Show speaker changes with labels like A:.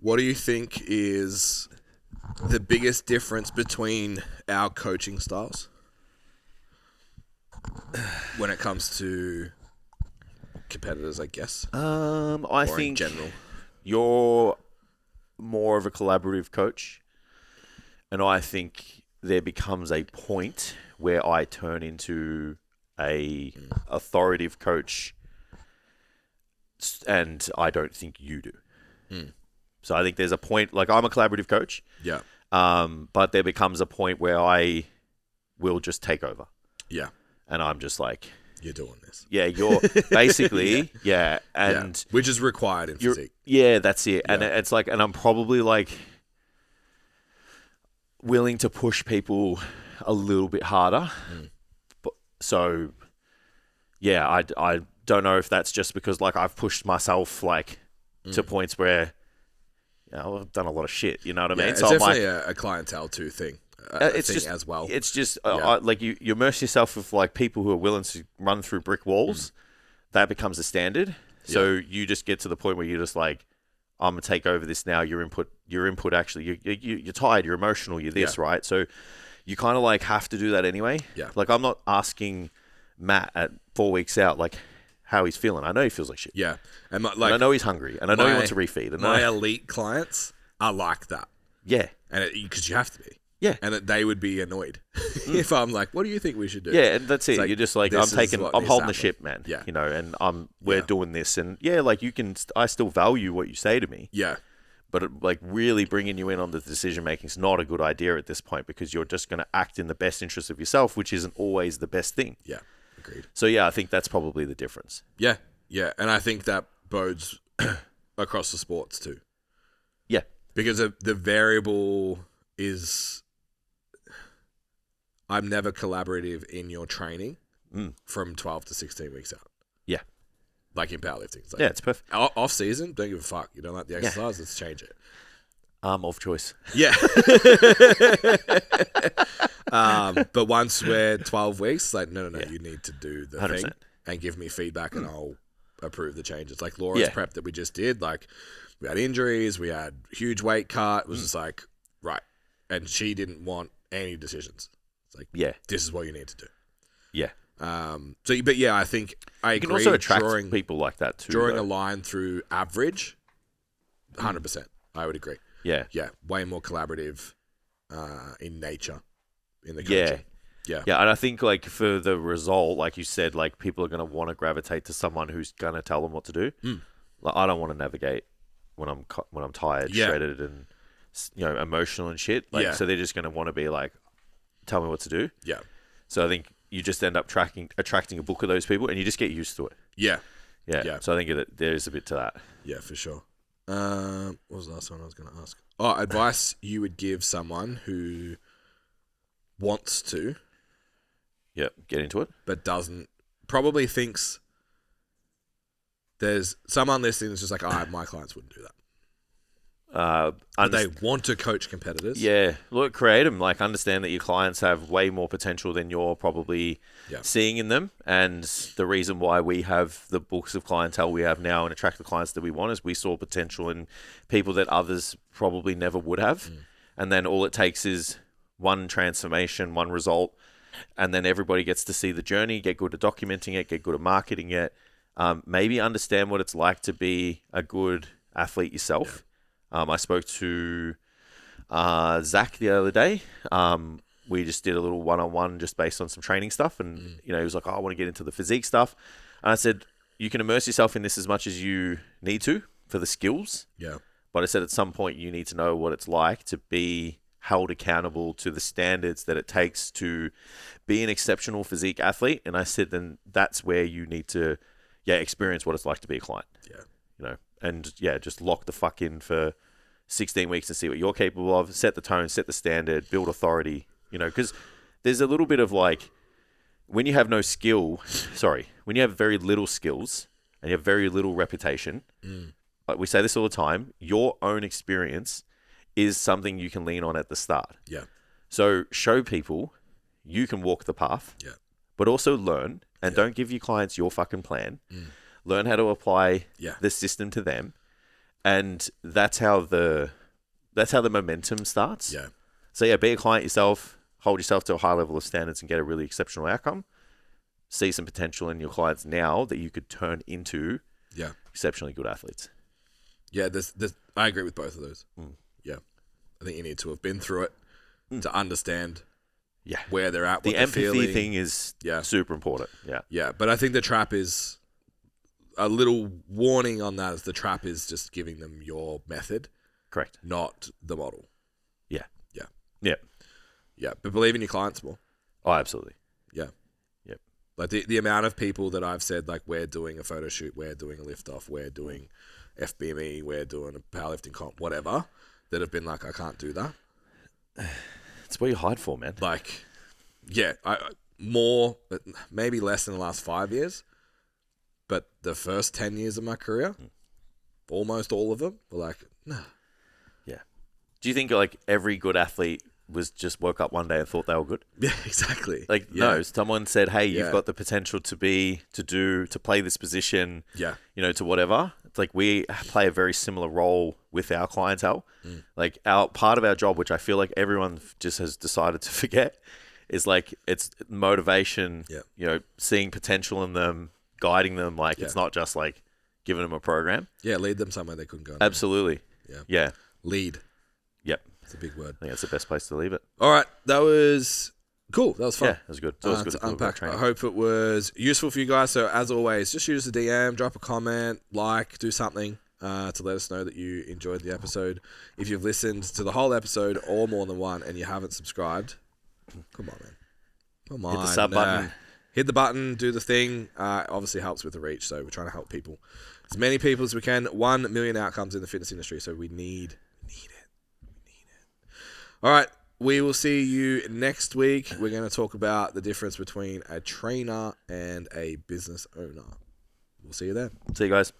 A: What do you think is the biggest difference between our coaching styles when it comes to competitors, I guess?
B: I
A: Or
B: think
A: in general.
B: you're more of a collaborative coach, and I think there becomes a point where I turn into a authoritative coach, and I don't think you do. So I think there's a point, like I'm a collaborative coach,
A: Yeah.
B: but there becomes a point where I will just take over,
A: Yeah.
B: and I'm just like,
A: You're doing this.
B: yeah, you're basically, yeah, and
A: Yeah. Which is required in physique.
B: yeah, that's it. And
A: Yeah.
B: it's like, and I'm probably like willing to push people a little bit harder. But, so, yeah, I don't know if that's just because like I've pushed myself like to points where I've done a lot of shit. You know what I mean?
A: It's
B: So I'm
A: definitely
B: like,
A: a clientele too thing.
B: it's
A: thing
B: just
A: as well.
B: It's just
A: Yeah.
B: like you immerse yourself with like people who are willing to run through brick walls. That becomes the standard. So you just get to the point where you're just like, I'm gonna take over this now. Your input. Actually, you're tired. You're emotional. You're this, right? So you kind of like have to do that anyway.
A: Yeah.
B: Like I'm not asking Matt at 4 weeks out like how he's feeling. I know he feels like shit.
A: Yeah. And
B: And I know he's hungry, and I know he wants to refeed. And
A: my elite clients are like that.
B: yeah,
A: And because you have to be.
B: yeah.
A: And they would be annoyed if I'm like, what do you think we should do?
B: Yeah, and that's it.
A: It's like,
B: you're just like,
A: this
B: I'm
A: is what
B: I'm
A: needs
B: holding
A: to
B: the ship,
A: happen.
B: man.
A: Yeah.
B: You know, and we're
A: Yeah.
B: doing this, and yeah, like I still value what you say to me,
A: Yeah.
B: but like really bringing you in on the decision making is not a good idea at this point because you're just going to act in the best interest of yourself, which isn't always the best thing.
A: Yeah. Agreed.
B: So yeah, I think that's probably the difference.
A: Yeah. Yeah. And I think that bodes across the sports too.
B: Yeah,
A: Because the variable is I'm never collaborative in your training from 12 to 16 weeks out.
B: yeah,
A: Like in powerlifting. It's like,
B: yeah. It's perfect.
A: Off season, don't give a fuck. You don't like the exercise, let's change it.
B: Of choice.
A: Yeah. But once we're 12 weeks, like, no, you need to do the
B: 100%.
A: thing and give me feedback and I'll approve the changes. Like Laura's prep that we just did, like we had injuries, we had huge weight cut. It was just like, right. And she didn't want any decisions. It's like,
B: Yeah,
A: this is what you need to do.
B: yeah.
A: But yeah, I think I
B: You
A: agree.
B: can also attract people like that too.
A: Drawing
B: though.
A: a line through average, 100%. I would agree.
B: Yeah,
A: Yeah, way more collaborative in nature in the
B: yeah.
A: coaching. Yeah.
B: Yeah, and I think like for the result, like you said, like people are going to want to gravitate to someone who's going to tell them what to do. Like I don't want to navigate when I'm tired, shredded, and emotional and shit. Like so they're just going to want to be like, tell me what to do.
A: Yeah.
B: So I think you just end up attracting a book of those people, and you just get used to it.
A: Yeah.
B: Yeah.
A: Yeah.
B: So I think there's a bit to that.
A: Yeah, for sure. What was the last one I was going to ask? Oh, advice you would give someone who wants to,
B: Yeah. Get into it.
A: but doesn't, probably thinks there's someone listening that's just like, my clients wouldn't do that. But they want to coach competitors.
B: Yeah, look, create them. Like, understand that your clients have way more potential than you're probably seeing in them. And the reason why we have the books of clientele we have now and attract the clients that we want is we saw potential in people that others probably never would have. And then all it takes is one transformation, one result, and then everybody gets to see the journey, get good at documenting it, get good at marketing it, maybe understand what it's like to be a good athlete yourself. I spoke to Zach the other day. We just did a little one-on-one just based on some training stuff. And, he was like, I want to get into the physique stuff. And I said, you can immerse yourself in this as much as you need to for the skills.
A: Yeah.
B: But I said at some point you need to know what it's like to be held accountable to the standards that it takes to be an exceptional physique athlete. And I said, then that's where you need to, experience what it's like to be a client.
A: Yeah.
B: And just lock the fuck in for 16 weeks and see what you're capable of, set the tone, set the standard, build authority, because there's a little bit of like, when you have when you have very little skills and you have very little reputation, like we say this all the time, your own experience is something you can lean on at the start.
A: Yeah.
B: So show people you can walk the path, but also learn and don't give your clients your fucking plan. Learn how to apply the system to them And that's how the momentum starts.
A: Yeah.
B: So yeah, be a client yourself, hold yourself to a high level of standards and get a really exceptional outcome. See some potential in your clients now that you could turn into exceptionally good athletes.
A: Yeah, I agree with both of those. Yeah. I think you need to have been through it to understand where they're at, what
B: the
A: they're
B: empathy
A: feeling.
B: thing is super important. Yeah.
A: Yeah, but I think the trap is a little warning on that is the trap is just giving them your method.
B: Correct.
A: Not the model.
B: Yeah.
A: Yeah.
B: Yeah.
A: Yeah, but believe in your clients more.
B: Oh, absolutely.
A: Yeah.
B: Yep.
A: Like the amount of people that I've said, like, we're doing a photo shoot, we're doing a lift off, we're doing FBME, we're doing a powerlifting comp, whatever, that have been like, I can't do that.
B: It's what you hide for, man.
A: Like, yeah, more, but maybe less in the last 5 years. But the first 10 years of my career, almost all of them were like, nah.
B: Yeah. Do you think like every good athlete was just woke up one day and thought they were good?
A: Yeah, exactly.
B: Like, no, someone said, hey, you've got the potential to play this position, to whatever. It's like we play a very similar role with our clientele. Like part of our job, which I feel like everyone just has decided to forget, is like it's motivation, seeing potential in them, guiding them. Like it's not just like giving them a program.
A: Yeah, lead them somewhere they couldn't go.
B: Absolutely. Yeah.
A: Lead.
B: Yep.
A: It's a big word.
B: I think that's the best place to leave it.
A: All right. That was cool. That was fun.
B: Yeah, that was good. It's always good
A: to unpack. I hope it was useful for you guys. So as always, just shoot us a DM, drop a comment, do something to let us know that you enjoyed the episode. If you've listened to the whole episode or more than one and you haven't subscribed, come on, man. Come on.
B: Hit the sub button.
A: Hit the button, do the thing. Obviously helps with the reach, so we're trying to help people. As many people as we can. 1 million outcomes in the fitness industry, so we need it. All right, we will see you next week. We're going to talk about the difference between a trainer and a business owner. We'll see you then.
B: See you guys.